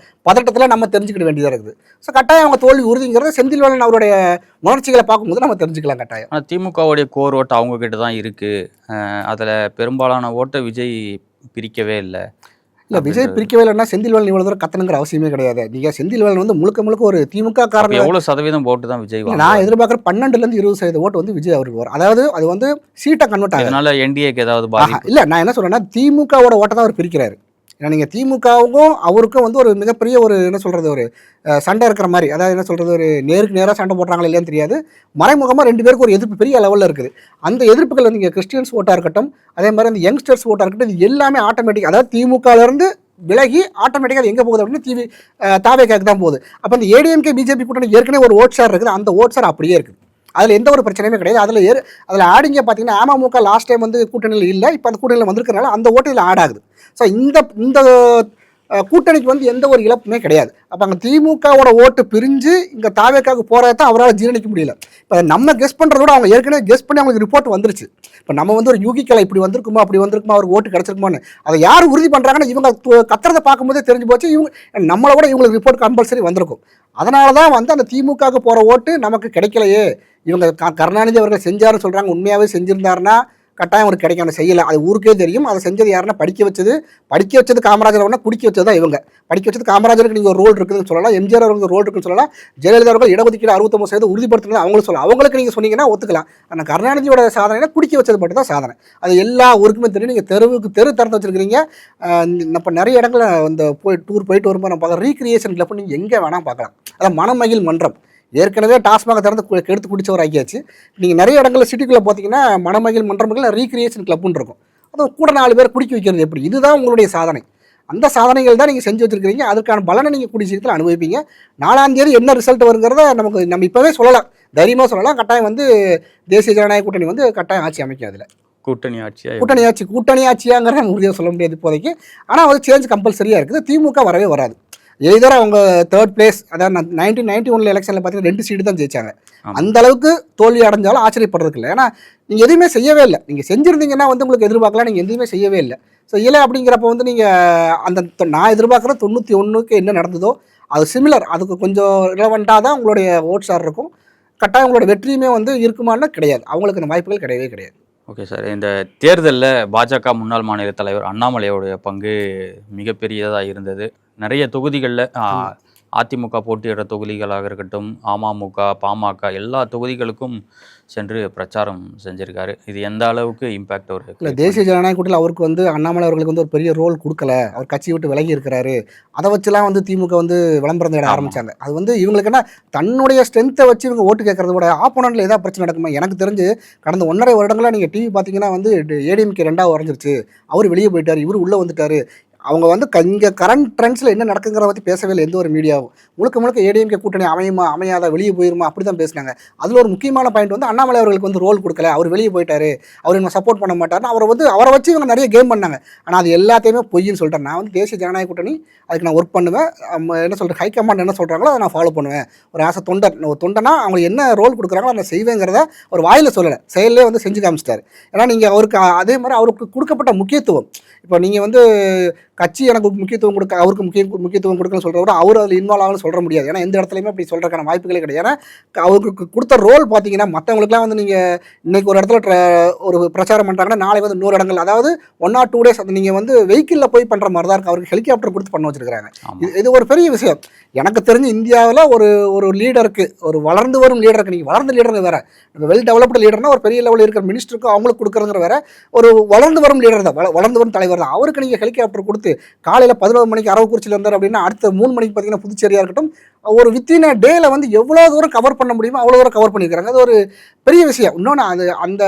பதட்டத்தில் நம்ம தெரிஞ்சுக்கிட வேண்டியதாக இருக்குது. ஸோ கட்டாயம் அவங்க தோல்வி உறுதிங்கிறத செந்தில்வேலன் அவருடைய உணர்ச்சிகளை பார்க்கும்போது நம்ம தெரிஞ்சுக்கலாம் கட்டாயம். ஆனால் திமுகவுடைய கோர் ஓட்டு அவங்க கிட்ட தான் இருக்குது. அதில் பெரும்பாலான ஓட்டை விஜய் பிரிக்கவே இல்லை. இல்லை, விஜய் பிரிக்கவே இல்லைன்னா செந்தில்வேலன் இவ்வளோ தூரம் கத்தணுங்கிற அவசியமே கிடையாது. நீங்கள் செந்தில்வேலன் வந்து முழுக்க ஒரு திமுக காரங்க. எவ்வளோ சதவீதம் ஓட்டு தான் விஜய்? நான் எதிர்பார்க்குற 12% 20% ஓட்டு வந்து விஜய் அவருக்கு வரும். அதாவது அது வந்து சீட்டை கன்வெர்ட் ஆகும். அதனால என்டிஏக்கு ஏதாவது பாதிப்பு? இல்லை, நான் என்ன சொல்கிறேன்னா திமுகவோட ஓட்டை தான் அவர் பிரிக்கிறாரு. ஏன்னா நீங்கள் திமுகவுக்கும் அவருக்கும் வந்து ஒரு மிகப்பெரிய ஒரு என்ன சொல்கிறது, ஒரு சண்டை இருக்கிற மாதிரி. அதாவது என்ன சொல்கிறது, ஒரு நேருக்கு நேராக சண்டை போடுறாங்களா இல்லையான்னு தெரியாது. மறைமுகமாக 2 பேருக்கு ஒரு எதிர்ப்பு பெரிய லெவலில் இருக்குது. அந்த எதிர்ப்புகள் வந்து இங்கே கிறிஸ்டியன்ஸ் ஓட்டாக இருக்கட்டும், அதே மாதிரி அந்த யங்ஸ்டர்ஸ் ஓட்டாக இருக்கட்டும், இது எல்லாமே ஆட்டோமேட்டிக். அதாவது திமுகலேருந்து விலகி ஆட்டோமேட்டிக்காக அது எங்கே போகுது அப்படின்னு தாவேக்காக்கு தான் போகுது. அப்போ அந்த ஏடிஎம்கே பிஜேபி கூட்டணி ஏற்கனவே ஒரு ஓட் ஷேர் இருக்குது, அந்த ஓட் ஷேர் அப்படியே இருக்குது. அதில் எந்த ஒரு பிரச்சனையுமே கிடையாது. அதில் ஆடிங்க பார்த்தீங்கன்னா அமமுக லாஸ்ட் டைம் வந்து கூட்டணியில் இல்லை, இப்போ அந்த கூட்டணியில் வந்திருக்கிறனால அந்த ஓட்டு இதில் ஆட் ஆகுது. ஸோ இந்த கூட்டணிக்கு வந்து எந்த ஒரு இழப்புமே கிடையாது. அப்போ அங்கே திமுகவோட ஓட்டு பிரிஞ்சு இங்கே தாவேக்காவுக்கு போகிறத தான் அவரால் ஜீரணிக்க முடியல. இப்போ நம்ம கெஸ் பண்ணுறதோட அவங்க ஏற்கனவே கெஸ் பண்ணி அவங்களுக்கு ரிப்போர்ட் வந்துருச்சு. இப்போ நம்ம வந்து ஒரு யூகிக்கலை இப்படி வந்திருக்குமா அப்படி வந்திருக்குமா அவருக்கு ஓட்டு கிடச்சிருக்குமான்னு அதை யார் உறுதி பண்ணுறாங்கன்னா இவங்க கத்துறதை பார்க்கும்போதே தெரிஞ்சு போச்சு. நம்மளை விட இவங்களுக்கு ரிப்போர்ட் கம்பல்சரி வந்திருக்கும். அதனால தான் வந்து அந்த திமுகவுக்கு போகிற ஓட்டு நமக்கு கிடைக்கலையே. இவங்க கருணாநிதி அவர்கள் செஞ்சாருன்னு சொல்கிறாங்க. உண்மையாகவே செஞ்சுருந்தாருன்னா கட்டாயம் அவருக்கு கிடைக்கும். அதை செய்யலை, அது ஊருக்கே தெரியும். அதை செஞ்சது யாருன்னா படிக்க வச்சது காமராஜர். குடிக்க வச்சது தான் இவங்க. படிக்க வச்சது காமராஜருக்கு நீங்கள் ஒரு ரோல் இருக்குதுன்னு சொல்லலாம், எம்ஜிஆர் அவருக்கு ரோல் இருக்குன்னு சொல்லலாம், ஜெயலலிதா அவர்கள் இடஒதுக்கீடு 69% உறுதிப்படுத்துறது அவங்களும் சொல்லலாம். அவங்களுக்கு நீங்கள் சொன்னீங்கன்னா ஒத்துக்கலாம். ஆனால் கருணாநிதியோட சாதனைனா குடிக்க வச்சது மட்டும் தான் சாதனை. அது எல்லா ஊருக்குமே தெரியும். நீங்கள் தெரு திறந்து வச்சுருக்கிறீங்க. இப்போ நிறைய இடங்களில் இந்த டூர் போயிட்டு வரும்போது நம்ம பார்க்கலாம், ரீக்ரியேஷன் கிளப் நீங்கள் எங்கே வேணால் பார்க்கலாம். அதான் மனமகிழ் மன்றம். ஏற்கனவே டாஸ்மாக திறந்து கெடுத்து குடிச்சவர் ஆக்கியாச்சு. நீங்கள் நிறைய இடங்களில் சிட்டிக்குள்ளே பார்த்தீங்கன்னா மனமகிழ் மன்றங்கள் ரீக்ரியேஷன் கிளப்புன்னு இருக்கும். அது கூட 4 பேர் குடிக்க வைக்கிறது எப்படி? இதுதான் உங்களுடைய சாதனை. அந்த சாதனைகள் தான் நீங்கள் செஞ்சு வச்சுருக்கிறீங்க. அதுக்கான பலனை நீங்கள் கூடிய சீக்கிரத்தில் அனுபவிப்பீங்க. 4ஆம் தேதி என்ன ரிசல்ட் வருங்கிறத நம்ம இப்போவே சொல்லலாம், தைரியமாக சொல்லலாம். கட்டாயம் வந்து தேசிய ஜனநாயக கூட்டணி வந்து கட்டாயம் ஆட்சி அமைக்கும். அதில் கூட்டணி ஆட்சியாங்கிறத உறுதியாக சொல்ல முடியாது இப்போதைக்கு. ஆனால் அது சேஞ்ச் கம்பல்சரியாக இருக்குது. திமுக வரவே வராது. எய்தர் அவங்க 3rd பிளேஸ், அதாவது 1991 எலெக்ஷனில் பார்த்தீங்கன்னா 2 சீட்டு தான் ஜெயிச்சாங்க. அந்த அளவுக்கு தோல்வி அடைஞ்சாலும் ஆச்சரியப்படுறதுக்கு இல்லை. ஏன்னா நீங்கள் எதுவுமே செய்யவே இல்லை. நீங்கள் செஞ்சுருந்தீங்கன்னா வந்து உங்களுக்கு எதிர்பார்க்கலாம், நீங்கள் எதுவுமே செய்யவே இல்லை. ஸோ இல்லை அப்படிங்கிறப்ப வந்து நீங்கள் அந்த நான் எதிர்பார்க்குற 91க்கு என்ன நடந்ததோ அது சிமிலர், அதுக்கு கொஞ்சம் ரிலவெண்ட்டாக தான் உங்களுடைய ஓட் ஷேர் இருக்கும். கட்டாயம் உங்களோட வெற்றியுமே வந்து இருக்குமானா கிடையாது. அவங்களுக்கு அந்த வாய்ப்புகள் கிடையவே கிடையாது. Okay sir. இந்த தேர்தலில் பாஜக முன்னாள் மாநில தலைவர் அண்ணாமலையோடைய பங்கு மிகப்பெரியதாக இருந்தது. நிறைய தொகுதிகளில் அதிமுக போட்டியிடுற தொகுதிகளாக இருக்கட்டும், அமமுக, பாமக எல்லா தொகுதிகளுக்கும் சென்று பிரச்சாரம் செஞ்சிருக்காரு. இது எந்த அளவுக்கு இம்பேக்ட் ஒரு இல்லை, தேசிய ஜனநாயக கூட்டத்தில் அவருக்கு வந்து அண்ணாமலை அவர்களுக்கு வந்து ஒரு பெரிய ரோல் கொடுக்கல, அவர் கட்சியை விட்டு விலகி இருக்கிறாரு. அதை வச்சுலாம் வந்து திமுக வந்து விளம்பரம் தேட ஆரம்பித்தாங்க. அது வந்து இவங்களுக்கு என்ன, தன்னுடைய ஸ்ட்ரென்த்தை வச்சு இவங்க ஓட்டு கேட்கறத விட ஆப்போனண்ட்டில் ஏதாவது பிரச்சனை நடக்குமா? எனக்கு தெரிஞ்சு கடந்த 1.5 வருடங்களாக நீங்கள் டிவி பார்த்தீங்கன்னா வந்து ஏடிஎம்கே 2ஆக உறைஞ்சிருச்சு, அவர் வெளியே போயிட்டார், இவர் உள்ளே வந்துட்டார். அவங்க வந்து இங்கே கரண்ட் ட்ரெண்ட்ஸில் என்ன நடக்குங்கிறத பற்றி பேசவே இல்லை எந்த ஒரு மீடியாவும். முழுக்க முழுக்க ஏடிஎம்கே கூட்டணி அமையுமா அமையாத, வெளியே போயிருமா, அப்படி தான் பேசினாங்க. அதில் ஒரு முக்கியமான பாயிண்ட் வந்து அண்ணாமலை அவர்களுக்கு வந்து ரோல் கொடுக்கல, அவர் வெளியே போயிட்டாரு, அவர் என்ன சப்போர்ட் பண்ண மாட்டார்னு அவரை வச்சு இவங்க நிறைய கேம் பண்ணாங்க. ஆனால் அது எல்லாத்தையுமே பொய்ன்னு சொல்லிட்டேன். நான் வந்து தேசிய ஜனநாயக கூட்டணி அதுக்கு நான் ஒர்க் பண்ணுவேன். என்ன சொல்கிறேன், ஹைகமாண்ட் என்ன சொல்கிறாங்களோ அதை நான் ஃபாலோ பண்ணுவேன். ஒரு ஆசை தொண்டனா அவங்க என்ன ரோல் கொடுக்குறாங்களோ அதை செய்வேங்கிறத ஒரு வாயில் சொல்லலை, செயலே வந்து செஞ்சு காமிச்சிட்டாரு. ஏன்னா நீங்கள் அவருக்கு அதே மாதிரி அவருக்கு கொடுக்கப்பட்ட முக்கியத்துவம், இப்போ நீங்கள் வந்து கட்சி எனக்கு முக்கியத்துவம் கொடுக்க, அவருக்கு முக்கியத்துவம் கொடுக்கணும்னு சொல்கிறத விட அவர் அதில் இன்வால்வ் ஆகணும்னு சொல்ல முடியாது. ஏன்னா எந்த இடத்துலையுமே அப்படி சொல்கிறதுக்கான வாய்ப்புகளே கிடையாது. ஏன்னா அவருக்கு கொடுத்த ரோல் பார்த்தீங்கன்னா மற்றவங்களுக்குலாம் வந்து நீங்கள் இன்றைக்கி ஒரு இடத்துல ஒரு பிரச்சாரம் பண்ணுறாங்கன்னா நாளை வந்து 100 இடங்கள், அதாவது 1 or 2 days அது நீங்கள் வந்து வெஹிக்கிளில் போய் பண்ணுற மாதிரி தான் இருக்குது. அவருக்கு ஹெலிகாப்டர் கொடுத்து பண்ண வச்சுருக்காங்க. இது ஒரு பெரிய விஷயம். எனக்கு தெரிஞ்சு இந்தியாவில் ஒரு லீடருக்கு, ஒரு வளர்ந்து வரும் லீடருக்கு, நீங்கள் வளர்ந்த லீடருங்க வேறு, வெல் டெவலப்டு லீடர்னா ஒரு பெரிய லெவலில் இருக்கிற மினிஸ்டருக்கு அவங்களுக்கு கொடுக்குறதுங்கிற வேறு, ஒரு வளர்ந்து வரும் லீடர் தான், வளர்ந்து வரும் தலைவர் தான். அவருக்கு நீங்கள் ஹெலிகாப்டர் கொடுத்து காலையில் 11 மணிக்கு அரவக்குறிச்சியில் இருந்தார் அப்படின்னா அடுத்த 3 மணிக்கு பார்த்தீங்கன்னா புதுச்சேரியாக இருக்கட்டும், ஒரு வித்தின் டேயில் வந்து எவ்வளோ தூரம் கவர் பண்ண முடியுமோ அவ்வளோ தூரம் கவர் பண்ணியிருக்காங்க. அது ஒரு பெரிய விஷயம். இன்னொன்று அது அந்த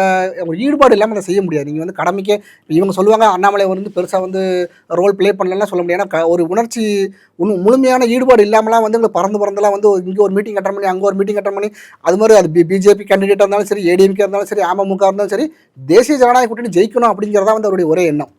ஒரு ஈடுபாடு இல்லாமல் அதை செய்ய முடியாது. நீங்கள் வந்து கடமைக்கே இவங்க சொல்லுவாங்க அண்ணாமலை வந்து பெருசாக வந்து ரோல் ப்ளே பண்ணலாம் சொல்ல முடியாது. ஏன்னா ஒரு உணர்ச்சி முழுமையான ஈடுபாடு இல்லாமலாம் வந்து இங்கே பறந்துலாம் வந்து இங்கே ஒரு மீட்டிங் அட்டன் பண்ணி அங்கே ஒரு மீட்டிங் அட்டன் பண்ணி, அது மாதிரி அது பிஜேபி கேண்டிடேட்டாக இருந்தாலும் சரி, ஏடிஎம்கே இருந்தாலும் சரி, அமமுக இருந்தாலும் சரி, தேசிய ஜனநாயக கூட்டணி ஜெயிக்கணும் அப்படிங்கிறதா வந்து அவருடைய ஒரே எண்ணம்.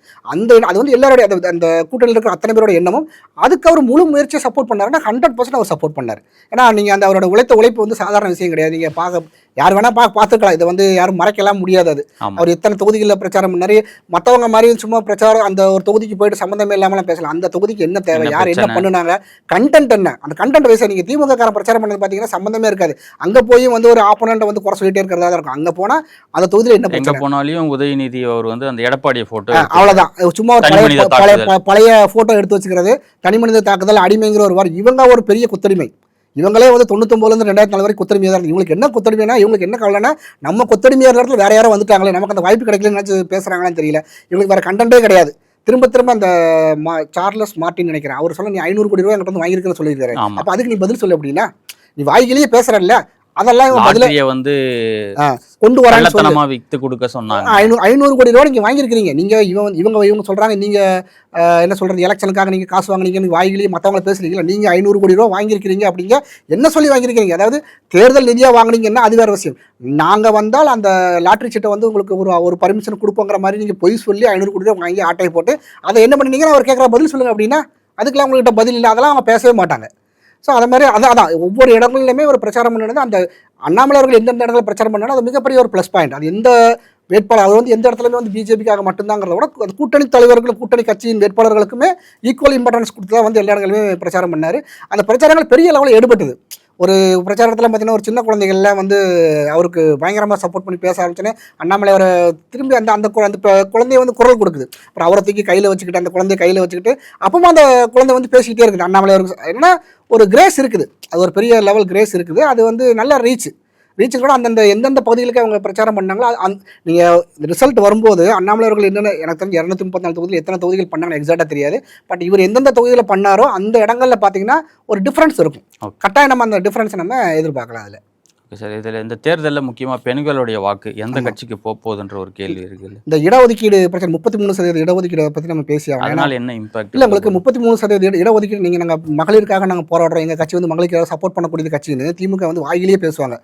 அது வந்து எல்லாருடைய அந்த கூட்டணியில் இருக்கிற அத்தனை பேரோட எண்ணமும். அதுக்கு அவர் முழு முயற்சியை சப்போர்ட் பண்ணாருன்னா 100% அவர் சப்போர்ட் பண்ணார். ஏன்னா நீங்கள் அந்த அவரோட உழைப்பு வந்து சாதாரண விஷயம் கிடையாது. நீங்கள் யார் வேணால் பார்த்துக்கலாம், இதை வந்து யாரும் மறைக்கலாம் முடியாது. அது அவர் எத்தனை தொகுதிகளில் பிரச்சாரம் பண்ணாரு, மற்றவங்க மாதிரி சும்மா பிரச்சாரம் அந்த ஒரு தொகுதிக்கு போயிட்டு சம்மந்தமே இல்லாமலாம் பேசலாம். அந்த தொகுதிக்கு என்ன தேவை, யார் என்ன பண்ணுனாங்க, கண்டென்ட் என்ன, அந்த கண்டென்ட் வைஸாக நீங்கள் திமுக காரன் பிரச்சாரம் பண்ணது பார்த்தீங்கன்னா சம்மந்தமே இருக்காது. அங்கே போய் வந்து ஒரு ஆப்போனண்ட்டை வந்து குறை சொல்லிட்டே இருக்கிறதா தான் இருக்கும். அங்கே போனால் அந்த தொகுதியில் என்ன பிரச்சனை போனாலும் உதயநிதி அவர் வந்து அந்த எடப்பாடி ஃபோட்டோ அவ்வளோதான், சும்மா ஒரு பழைய ஃபோட்டோ எடுத்து வச்சுக்கிறது, தனிமனித தாக்குதல், அடிமைங்கிற ஒரு வாரம். இவங்க ஒரு பெரிய குத்தடிமை. இவங்களே வந்து 99 2004 வரைக்கும் கொத்தடிமையாக தான். இவங்களுக்கு என்ன கொத்தடிமைனா, இவங்களுக்கு என்ன கவலைன்னா நம்ம கொத்தடிமையாக இடத்துல வேற யாரும் வந்துட்டாங்களே, நமக்கு அந்த வாய்ப்பு கிடைக்கலன்னு நினச்சி பேசுகிறாங்களான்னு தெரியல. இவங்களுக்கு வேறு கண்டென்ட்டே கிடையாது. திரும்ப அந்த சார்லஸ் மார்ட்டின் நினைக்கிறேன், அவர் சொல்ல நீ 500 கோடி ரூபாய் என்கிட்ட வந்து வாங்கியிருக்கேன்னு சொல்லியிருக்காரு. அப்போ அதுக்கு நீ பதில் சொல்லு அப்படின்னா, நீ வாய்கிலேயே பேசுறல்ல, அதெல்லாம் வந்து கொண்டு வராங்க, வித்து கொடுக்க சொன்னாங்க. 500 கோடி ரூபாய் நீங்க வாங்கியிருக்கிறீங்க. நீங்க இவங்க சொல்றாங்க, நீங்க என்ன சொல்றது, எலெக்ஷனுக்காக நீங்க காசு வாங்கினீங்க, வாயிலேயே மற்றவங்களை பேசுறீங்களா, நீங்க 500 கோடி ரூபாய் வாங்கியிருக்கிறீங்க அப்படிங்க என்ன சொல்லி வாங்கியிருக்கிறீங்க? அதாவது தேர்தல் நிதியா வாங்கினீங்கன்னா அது வேற விஷயம். நாங்க வந்தால் அந்த லாட்டரி சீட்டை வந்து உங்களுக்கு ஒரு பர்மிஷன் கொடுப்போங்கிற மாதிரி நீங்க பொய் சொல்லி 500 கோடி ரூபாய் வாங்கி ஆட்டையை போட்டு அதை என்ன பண்ணீங்கன்னா அவர் கேட்குற பதில் சொல்லுங்க அப்படின்னா, அதுக்கெல்லாம் உங்கள்கிட்ட பதில் இல்லை, அதெல்லாம் அவங்க பேசவே மாட்டாங்க. ஸோ அது மாதிரி அதான் ஒவ்வொரு இடங்கள்லையுமே ஒரு பிரச்சாரம் பண்ணது. அந்த அண்ணாமலை அவர்கள் எந்தெந்த இடத்துல பிரச்சாரம் பண்ணாலும் அது மிகப்பெரிய ஒரு ப்ளஸ் பாயிண்ட். அது எந்த வேட்பாளர், அவர் வந்து எந்த இடத்துலையுமே வந்து பிஜேபிக்காக மட்டும்தாங்கிறத விட அந்த கூட்டணி தலைவர்கள், கூட்டணி கட்சியின் வேட்பாளர்களுக்குமே ஈக்குவல் இம்பார்ட்டன்ஸ் கொடுத்து தான் வந்து எல்லா இடங்களுமே பிரச்சாரம் பண்ணார். அந்த பிரச்சாரங்கள் பெரிய லெவலில் எடுபட்டது. ஒரு பிரச்சாரத்தில் பார்த்தீங்கன்னா ஒரு சின்ன குழந்தைகள்லாம் வந்து அவருக்கு பயங்கரமாக சப்போர்ட் பண்ணி பேச ஆரம்பிச்சோன்னே அண்ணாமலை அவரை திரும்பி அந்த குழந்தைய வந்து குரல் கொடுக்குது. அப்புறம் அவரை தூக்கி கையில் வச்சுக்கிட்டு, அந்த குழந்தைய கையில் வச்சுக்கிட்டு அப்பவும் அந்த குழந்தை வந்து பேசிக்கிட்டே இருக்குது. அண்ணாமலை அவருக்கு என்ன ஒரு கிரேஸ் இருக்குது, அது ஒரு பெரிய லெவல் கிரேஸ் இருக்குது. அது வந்து நல்ல ரீச் கூட அந்தந்த எந்தெந்த பகுதிகளுக்கு அவங்க பிரச்சாரம் பண்ணாங்களோ நீங்கள் ரிசல்ட் வரும்போது அண்ணாமலை அவர்கள் என்னென்ன, எனக்கு தெரிஞ்சு 234 தொகுதியில் எத்தனை தொகுதிகள் பண்ணாங்க எக்ஸாக்டாக தெரியாது. பட் இவர் எந்தெந்த தொகுதியில் பண்ணாரோ அந்த இடங்களில் பார்த்தீங்கன்னா ஒரு டிஃப்ரென்ஸ் இருக்கும். கட்டாயம் நம்ம அந்த டிஃப்ரென்ஸை நம்ம எதிர்பார்க்கலாம். அதில் ஓகே சார். இதில் இந்த தேர்தலில் முக்கியமாக பெண்களுடைய வாக்கு எந்த கட்சிக்கு போகுதுன்ற ஒரு கேள்வி இருக்குது. இந்த இடஒதுக்கீடு பிரச்சனை 33% இடஒதுக்கீடு பற்றி நம்ம பேசி அதனால என்ன இம்பாக்ட் இல்லை உங்களுக்கு 33% இடஒதுக்கீடு நீங்கள் நாங்கள் மகளிருக்காக நாங்கள் போராடுறோம், எங்கள் கட்சி வந்து மகளிருக்காக சப்போர்ட் பண்ணக்கூடிய கட்சின்னு திமுக வந்து வாயிலேயே பேசுவாங்க.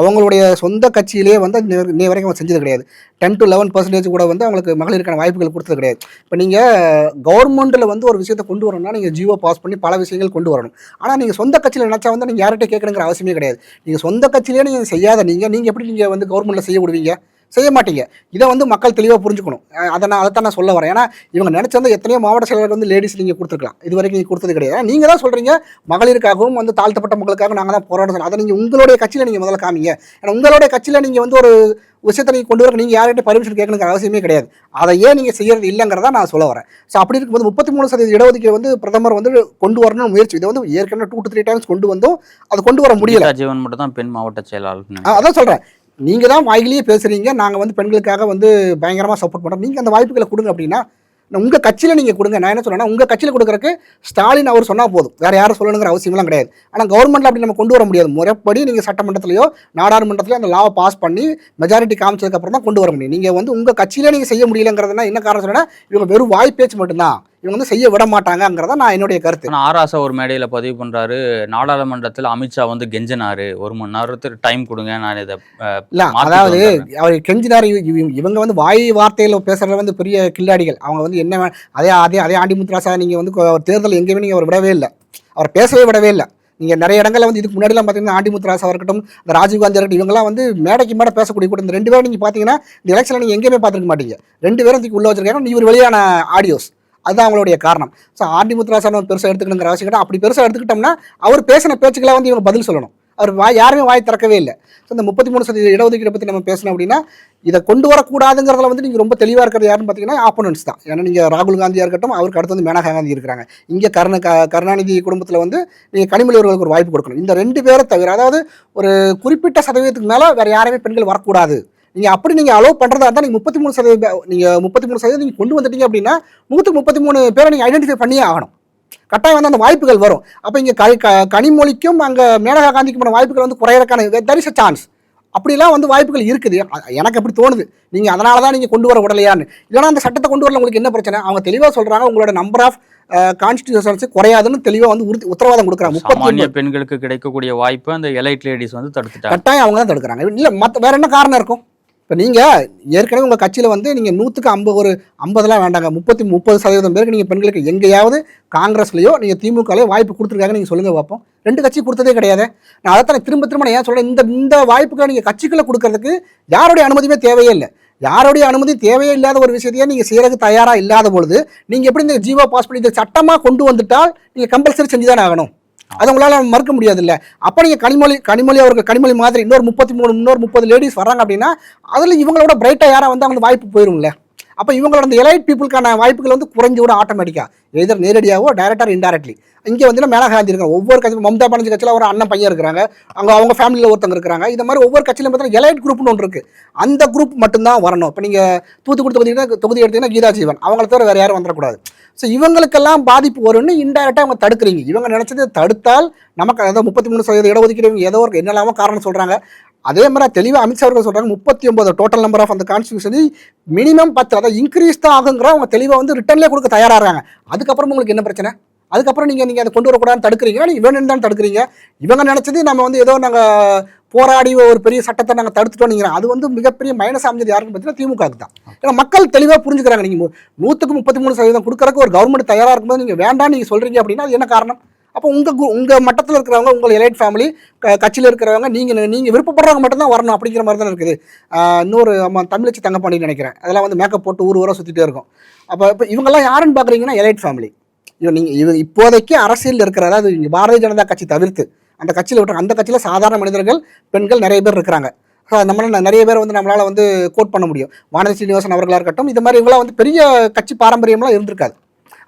அவங்களுடைய சொந்த கட்சியிலேயே வந்து இன்னை வரைக்கும் செஞ்சது கிடையாது. 10 to 11% கூட வந்து அவங்களுக்கு மகளிருக்கான வாய்ப்புகள் கொடுத்தது கிடையாது. இப்போ நீங்கள் கவர்மெண்ட்டில் வந்து ஒரு விஷயத்தை கொண்டு வரணும்னா நீங்கள் ஜியோ பாஸ் பண்ணி பல விஷயங்கள் கொண்டு வரணும். ஆனால் நீங்கள் சொந்த கட்சியில் நினச்சா வந்து நீங்கள் யார்கிட்ட கேட்கணுங்கிற அவசியமே கிடையாது. நீங்கள் சொந்த கட்சியிலே நீங்கள் செய்யாத நீங்கள் எப்படி நீங்கள் வந்து கவர்மெண்ட்டில் செய்ய விடுவீங்க? செய்ய மாட்டீங்க. இதை வந்து மக்கள் தெளிவாக புரிஞ்சுக்கணும். அதைத்தான் நான் சொல்ல வரேன். ஏன்னா இவங்க நினச்சிருந்தா எத்தனையோ மாவட்ட செயலர்கள் வந்து லேடிஸ் நீங்கள் கொடுத்துருக்கலாம், இது வரைக்கும் நீங்கள் கொடுத்தது கிடையாது. நீங்கள் தான் சொல்கிறீங்க மகளிருக்காகவும் வந்து தாழ்த்தப்பட்ட மக்களுக்காக நாங்கள் தான் போராட்டம். அதை நீங்கள் உங்களுடைய கட்சியில் நீங்கள் முதல்ல காமிங்க. ஏன்னா உங்களுடைய கட்சியில் நீங்கள் வந்து ஒரு விஷயத்தை நீங்கள் கொண்டு வர நீங்கள் யார்கிட்ட பர்மிஷன் கேட்கணுங்கிற அவசியமே கிடையாது. அதை ஏன் நீங்கள் செய்யறது இல்லைங்கிறதா நான் சொல்ல வரேன். ஸோ அப்படி இருக்கும்போது 33% இடஒதுக்கீடு வந்து பிரதமர் வந்து கொண்டு வரணும்னு முயற்சி, இதை வந்து ஏற்கனவே 2 to 3 times கொண்டு வந்தோம், அது கொண்டு வர முடியல. ஜீவன் மட்டும் தான் பெண் மாவட்ட செயலாளர். அதான் சொல்கிறேன், நீங்கள் தான் வாயிலேயே பேசுகிறீங்க நாங்கள் வந்து பெண்களுக்காக வந்து பயங்கரமாக சப்போர்ட் பண்ணுறோம், நீங்கள் அந்த வாய்ப்புகளை கொடுங்க அப்படின்னா உங்கள் கட்சியில் நீங்கள் கொடுங்க. நான் என்ன சொல்கிறேன்னா உங்கள் கட்சியில் கொடுக்குறக்கு ஸ்டாலின் அவர் சொன்னால் போதும், வேறு யாரும் சொல்லணுங்கிற அவசியம்லாம் கிடையாது. ஆனால் கவர்மெண்ட்டில் அப்படி நம்ம கொண்டு வர முடியாது. முறைப்படி நீங்கள் சட்டமன்றத்திலையோ நாடாளுமன்றத்திலையோ அந்த லாவை பாஸ் பண்ணி மெஜாரிட்டி காமிச்சதுக்கப்புறம் தான் கொண்டு வர முடியும். நீங்கள் வந்து உங்கள் கட்சியிலே நீங்கள் செய்ய முடியலங்கிறதுனா என்ன காரணம் சொன்னால் இவங்க வெறும் வாய் பேச்சு மட்டும்தான், இவங்க வந்து செய்ய விட மாட்டாங்கிறதா நான் என்னுடைய கருத்து. ஆராசா ஒரு மேடையில் பதிவு பண்ணுறாரு, நாடாளுமன்றத்தில் அமித்ஷா வந்து கெஞ்சினாரு 1 மணி நேரத்துக்கு டைம் கொடுங்க, நான் இதை இல்லை அதாவது அவர் கெஞ்சினார். இவங்க வந்து வாய் வார்த்தையில் பேசுகிறத வந்து பெரிய கில்லாடிகள். அவங்க வந்து என்ன அதே ஆண்டிமுத்துராசா நீங்கள் வந்து தேர்தல் எங்கேயுமே நீங்கள் அவர் விடவே இல்லை, அவர் பேசவே விடவே இல்லை. நீங்கள் நிறைய இடங்களில் வந்து இதுக்கு முன்னாடிலாம் பார்த்தீங்கன்னா ஆண்டிமுத்துராசா இருக்கட்டும், இந்த ராஜீவ்காந்தி இருக்கட்டும், இவங்கலாம் வந்து மேடைக்கு மேடை பேசக்கூடிய கூட இந்த 2 பேரும் நீங்கள் பார்த்தீங்கன்னா இந்த எலெக்ஷனில் நீங்கள் எங்கேயுமே பார்த்துருக்க மாட்டீங்க. 2 பேரும் இதுக்கு உள்ள வச்சிருக்காங்க. இவர் வெளியான ஆடியோஸ் அதுதான் அவங்களுடைய காரணம். ஸோ ஆண்டிமுத்துராசா பெருசாக எடுத்துக்கணுங்கிற அவசியம் கிடையாது. அப்படி பெருசாக எடுத்துக்கிட்டோம்னா அவர் பேசின பேச்சுக்கெல்லாம் வந்து இவங்க பதில் சொல்லணும். அவர் யாருமே வாய் திறக்கவே இல்லை. ஸோ இந்த 33% இடஒதுக்கீடு பற்றி நம்ம பேசணும் அப்படின்னா இதை கொண்டு வரக்கூடாதுங்கிறதுல வந்து நீங்கள் ரொம்ப தெளிவாக இருக்கிறது யாருன்னு பார்த்தீங்கன்னா ஆப்போனன்ட்ஸ் தான். ஏன்னா நீங்கள் ராகுல் காந்தியாக இருக்கட்டும், அவருக்கு அடுத்து வந்து மேனகா காந்தி இருக்கிறாங்க. இங்கே கருணாநிதி குடும்பத்தில் வந்து நீங்கள் கனிமொழி அவர்களுக்கு ஒரு வாய்ப்பு கொடுக்கணும். இந்த 2 பேரை தவிர, அதாவது ஒரு குறிப்பிட்ட சதவீதத்துக்கு மேலே வேறு யாருமே பெண்கள் வரக்கூடாது. நீங்கள் அப்படி நீங்கள் அலோவ் பண்ணுறதா இருந்தால் நீங்கள் 33% நீங்கள் 33% நீங்கள் கொண்டு வந்துட்டீங்க அப்படின்னா 133 பேரை நீங்கள் ஐடென்டிஃபை பண்ணியே ஆகணும். கட்டாயம் வந்து அந்த வாய்ப்புகள் வரும். அப்போ இங்கே கனிமொழிக்கும் அங்கே மேனகா காந்திக்குமான வாய்ப்புகள் வந்து குறையறதுக்கான தெர் இஸ் அ சான்ஸ். அப்படிலாம் வந்து வாய்ப்புகள் இருக்குது. எனக்கு அப்படி தோணுது. நீங்கள் அதனால தான் நீங்கள் கொண்டு வர விடலையான்னு. இல்லைனா அந்த சட்டத்தை கொண்டு வரல உங்களுக்கு என்ன பிரச்சனை? அவங்க தெளிவாக சொல்கிறாங்க உங்களோட நம்பர் ஆஃப் கான்ஸ்டிடியூஷன்ஸ் குறையாதுன்னு தெளிவாக வந்து உத்தரவாதம் கொடுக்குறாங்க. சாமானிய பெண்களுக்கு கிடைக்கக்கூடிய வாய்ப்பு அந்த எலைட் லேடிஸ் வந்து தடுத்துட்டாங்க. கட்டாயம் அவங்க தான் தடுக்கிறாங்க. இல்லை மற்ற வேறு என்ன காரணம் இருக்கும்? இப்போ நீங்கள் ஏற்கனவே உங்கள் கட்சியில் வந்து நீங்கள் 100க்கு 50 வேண்டாங்க, 30% பேருக்கு நீங்கள் பெண்களுக்கு எங்கேயாவது காங்கிரஸ்லையோ நீங்கள் திமுகலையோ வாய்ப்பு கொடுத்துருக்காங்க நீங்கள் சொல்லுங்கள் பார்ப்போம். 2 கட்சி கொடுத்ததே கிடையாது. நான் அதைத்தான் திரும்ப நான் ஏன் சொல்கிறேன், இந்த வாய்ப்புகளை நீங்கள் கட்சிக்குள்ளே கொடுக்கறதுக்கு யாருடைய அனுமதியுமே தேவையே இல்லை. யாருடைய அனுமதி தேவையே இல்லாத ஒரு விஷயத்தையே நீங்கள் செய்யறதுக்கு தயாராக இல்லாத பொழுது நீங்கள் எப்படி இந்த ஜீவோ பாஸ் பண்ணி இதை சட்டமாக கொண்டு வந்துட்டால் நீங்கள் கம்பல்சரி செஞ்சு தானே ஆகணும். அது உங்களால் மறுக்க முடியாது. இல்லை அப்போ நீங்கள் கனிமொழி அவர்கள் கனிமொழி மாதிரி இன்னொரு 30 லேடிஸ் வர்றாங்க அப்படின்னா அதில் இவங்களோட பிரைட்டாக யாராக வந்து அவங்களுக்கு வாய்ப்பு போயிரும்ல. அப்போ இவங்களோட அந்த எலைட் பீப்புளுக்கான வாய்ப்புகள் வந்து குறைஞ்சி விட ஆட்டோமேட்டிக்காக, எதர் நேரடியாகவோ டைரக்டாக இன்டைரக்ட்லி. இங்கே வந்து மேனகா காந்தி இருக்காங்க, ஒவ்வொரு கட்சி மம்தா பானர்ஜி கட்சியில் ஒரு அண்ணன் பையன் இருக்கிறாங்க, அவங்க ஃபேமிலியில் ஒருத்தங்க இருக்கிறாங்க. இந்த மாதிரி ஒவ்வொரு கட்சியிலும் பார்த்தீங்கன்னா எலைட் குரூப்னு ஒன்று இருக்குது. அந்த குரூப் மட்டும்தான் வரணும். இப்போ நீங்கள் தூத்துக்குடி தொகுதி எடுத்தீங்கன்னா கீதா ஜீவன், அவங்கள தவிர வேறு யாரும் வந்துடக்கூடாது. ஸோ இவங்களுக்கெல்லாம் பாதிப்பு வரும்னு இன்டைரக்டாக அவங்க தடுக்கிறீங்க. இவங்க நினச்சது தடுத்தால் நமக்கு அதாவது 33% இடஒதுக்கீடு ஏதோ ஒரு என்னெல்லாமோ காரணம் சொல்கிறாங்க. அதே மாதிரி தெளிவாக அமித்ஷா அவர்கள் சொல்கிறாங்க 39 டோட்டல் நம்பர் ஆஃப் அந்த கான்ஸ்டியூஷன் மினிமம் 10, அதாவது இன்க்ரீஸ் தான் ஆகுங்கிற அவங்க தெளிவாக வந்து ரிட்டர்ன்லேயே கொடுக்க தயாராகிறாங்க. அதுக்கப்புறம் உங்களுக்கு என்ன பிரச்சனை? அதுக்கப்புறம் நீங்கள் அதை கொண்டு வரக்கூடாதுன்னு தடுக்கிறீங்க, நீங்கள் வேணும்னு தான் தடுக்கிறீங்க. இவங்க நினச்சது நம்ம வந்து ஏதோ நாங்கள் போராடி ஒரு பெரிய சட்டத்தை நாங்கள் தடுத்துட்டோம். நீங்கள் அது வந்து மிகப்பெரிய மைனஸ் அமைஞ்சது யாருன்னு பார்த்தீங்கன்னா திமுகவுக்கு தான். ஏன்னா மக்கள் தெளிவாக புரிஞ்சுக்கிறாங்க. நீங்கள் 100க்கு 33% கொடுக்குறக்கு ஒரு கவர்மெண்ட் தயாராக இருக்கும்போது நீங்கள் வேண்டாம் நீங்கள் சொல்கிறீங்க அப்படின்னா அது என்ன காரணம்? அப்போ உங்கள் மட்டத்தில் இருக்கிறவங்க, உங்கள் எலைட் ஃபேமிலி கட்சியில் இருக்கிறவங்க, நீங்கள் விருப்பப்படுறவங்க மட்டும்தான் வரணும் அப்படிங்கிற மாதிரி தான் இருக்குது. இன்னொரு தமிழச்சி தங்கப்பாண்டின்னு நினைக்கிறேன், அதெல்லாம் வந்து மேக்கப் போட்டு ஊர் சுற்றிட்டே இருக்கும். இப்போ இவங்கெல்லாம் யாருன்னு பார்க்குறீங்கன்னா எலைட் ஃபேமிலி. இவங்க இப்போதைக்கு அரசியல் இருக்கிற, அதாவது இங்கே பாரதிய ஜனதா கட்சி தவிர்த்து அந்த கட்சியில் விட்டு அந்த கட்சியில் சாதாரண மனிதர்கள் பெண்கள் நிறைய பேர் இருக்கிறாங்க. நம்மளால் நிறைய பேர் வந்து நம்மளால் வந்து கோட் பண்ண முடியும். வானதி சீனிவாசன் அவர்களாக இருக்கட்டும், இது மாதிரி இவங்களாம் வந்து பெரிய கட்சி பாரம்பரியம்லாம் இருந்திருக்காது.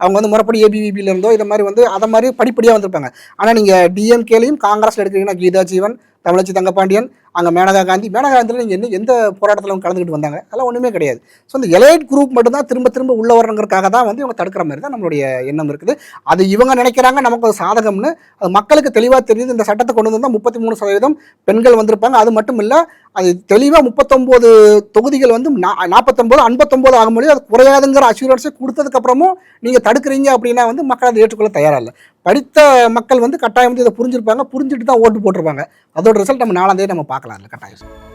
அவங்க வந்து முறைப்படி ஏபிவிபியில் இருந்தோ இதை மாதிரி வந்து அதை மாதிரி படிப்படியாக வந்திருப்பாங்க. ஆனால் நீங்கள் டிஎம்கேலையும் காங்கிரஸில் எடுக்கிறீங்கன்னா கீதா ஜீவன், தமிழச்சி தங்கப்பாண்டியன், அங்கே மேனகா காந்தியில் நீங்கள் எந்த போராட்டத்தில் அவங்க கலந்துக்கிட்டு வந்தாங்க? அதெல்லாம் ஒன்றுமே கிடையாது. ஸோ இந்த எலைட் குரூப் மட்டும்தான் திரும்ப உள்ள வரணுங்கிறதுக்காக தான் வந்து இவங்க தடுக்கிற மாதிரி தான் நம்மளுடைய எண்ணம் இருக்குது. அது இவங்க நினைக்கிறாங்க நமக்கு ஒரு சாதகம்னு. அது மக்களுக்கு தெளிவாக தெரியுது. இந்த சட்டத்தை கொண்டு வந்தால் 33% பெண்கள் வந்திருப்பாங்க. அது மட்டும் இல்லை, அது தெளிவாக 39 தொகுதிகள் வந்து 49 59 ஆகும்போது அது குறையாதுங்கிற அஷூரன்ஸை கொடுத்ததுக்கப்புறமும் நீங்கள் தடுக்கிறீங்க அப்படின்னா வந்து மக்கள் அதை ஏற்றுக்கொள்ள தயாராக இல்லை. படித்த மக்கள் வந்து கட்டாயம் வந்து இதை புரிஞ்சிருப்பாங்க, புரிஞ்சுட்டு தான் ஓட்டு போட்டிருப்பாங்க. அதோட ரிசல்ட் நம்ம 4ஆம் தேதி நம்ம பார்க்கலாம். அதில் கட்டாயம்.